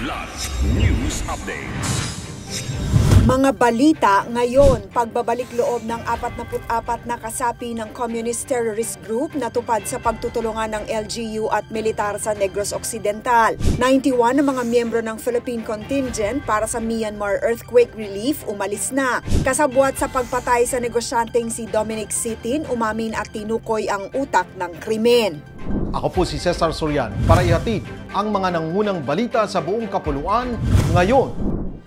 Kidlat News Updates. Mga balita ngayon, pagbabalik loob ng 44 na kasapi ng Communist Terrorist Group na tupad sa pagtutulungan ng LGU at militar sa Negros Occidental. 91 na mga miyembro ng Philippine contingent para sa Myanmar earthquake relief umalis na. Kasabwat sa pagpatay sa negosyanteng si Dominic Sitin, umamin at tinukoy ang utak ng krimen. Ako po si Cesar Sorian para ihatid ang mga nangunang balita sa buong kapuluan ngayon.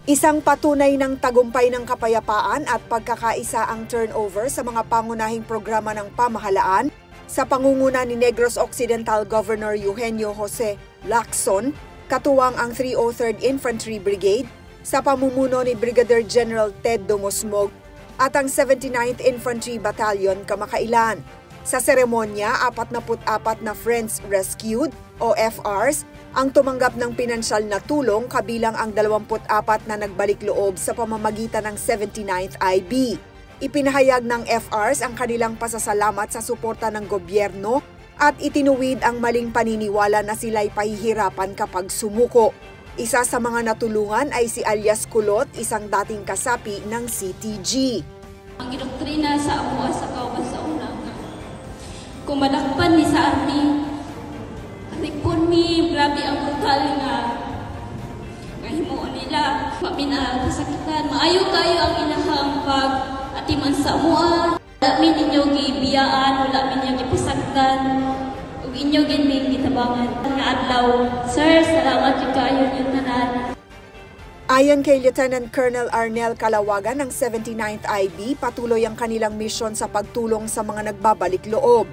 Isang patunay ng tagumpay ng kapayapaan at pagkakaisa ang turnover sa mga pangunahing programa ng pamahalaan sa pangunguna ni Negros Occidental Governor Eugenio Jose Lacson, katuwang ang 303rd Infantry Brigade sa pamumuno ni Brigadier General Ted Dumosmog at ang 79th Infantry Battalion kamakailan. Sa seremonya, 44 na Friends Rescued o FRs ang tumanggap ng pinansyal na tulong kabilang ang 24 na nagbalik loob sa pamamagitan ng 79th IB. Ipinahayag ng FRs ang kanilang pasasalamat sa suporta ng gobyerno at itinuwid ang maling paniniwala na sila'y pahihirapan kapag sumuko. Isa sa mga natulungan ay si Alias Kulot, isang dating kasapi ng CTG. Ang idoktrina sa amuha sa kauban sa unang kung madakpan ni sa ating rikon mi, grabe ang brutal nga himuon nila, mapinal, kasakitan. Maayo kayo ang ilahang pag-atiman sa mua. Wala min ninyo gibiyaan, wala min ninyo gipasaktan, ug inyo ginming gitabangan. Nga adlaw, sir, salamat yung kayo yung tanan. Ayon kay Lieutenant Colonel Arnel Calawagan ng 79th IB, patuloy ang kanilang misyon sa pagtulong sa mga nagbabalik loob.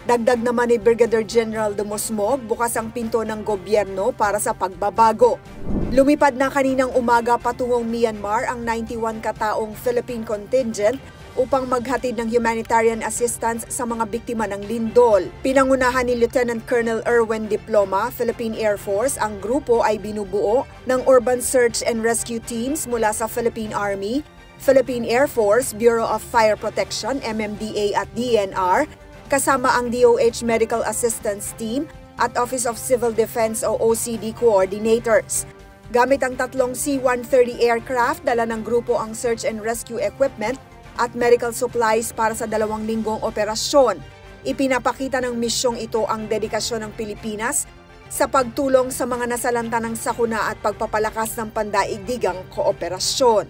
Dagdag naman ni Brigadier General Dumosmog, bukas ang pinto ng gobyerno para sa pagbabago. Lumipad na kaninang umaga patungong Myanmar ang 91 kataong Philippine contingent upang maghatid ng humanitarian assistance sa mga biktima ng lindol. Pinangunahan ni Lieutenant Colonel Erwin Diploma, Philippine Air Force, ang grupo ay binubuo ng Urban Search and Rescue Teams mula sa Philippine Army, Philippine Air Force, Bureau of Fire Protection, MMDA at DNR, kasama ang DOH Medical Assistance Team at Office of Civil Defense o OCD coordinators. Gamit ang tatlong C-130 aircraft, dala ng grupo ang search and rescue equipment at medical supplies para sa 2 linggong operasyon. Ipinapakita ng misyong ito ang dedikasyon ng Pilipinas sa pagtulong sa mga nasalanta ng sakuna at pagpapalakas ng pandaigdigang kooperasyon.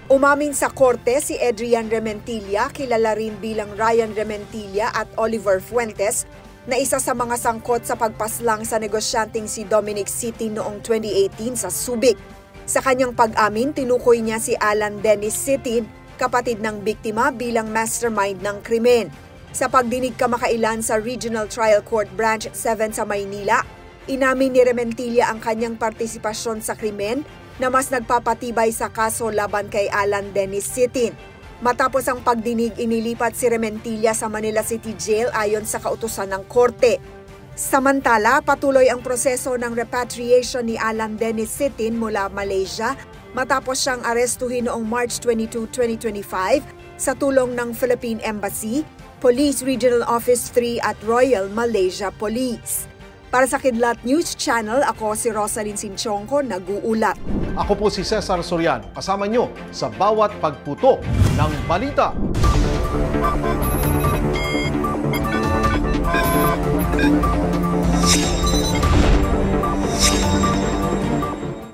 Umamin sa korte si Adrian Rementilla, kilala rin bilang Ryan Rementilla at Oliver Fuentes, na isa sa mga sangkot sa pagpaslang sa negosyanteng si Dominic Sitin noong 2018 sa Subic. Sa kanyang pag-amin, tinukoy niya si Alan Dennis Sitin, kapatid ng biktima, bilang mastermind ng krimen. Sa pagdinig kamakailan sa Regional Trial Court Branch 7 sa Maynila, inamin ni Rementilla ang kanyang partisipasyon sa krimen na mas nagpapatibay sa kaso laban kay Alan Dennis Sitin. Matapos ang pagdinig, inilipat si Rementilla sa Manila City Jail ayon sa kautusan ng korte. Samantala, patuloy ang proseso ng repatriation ni Alan Dennis Sitin mula Malaysia matapos siyang arestuhin noong March 22, 2025 sa tulong ng Philippine Embassy, Police Regional Office 3 at Royal Malaysia Police. Para sa Kidlat News Channel, ako si Rosalyn Sinchonco, nag-uulat. Ako po si Cesar Sorian, kasama nyo sa bawat pagputo ng balita.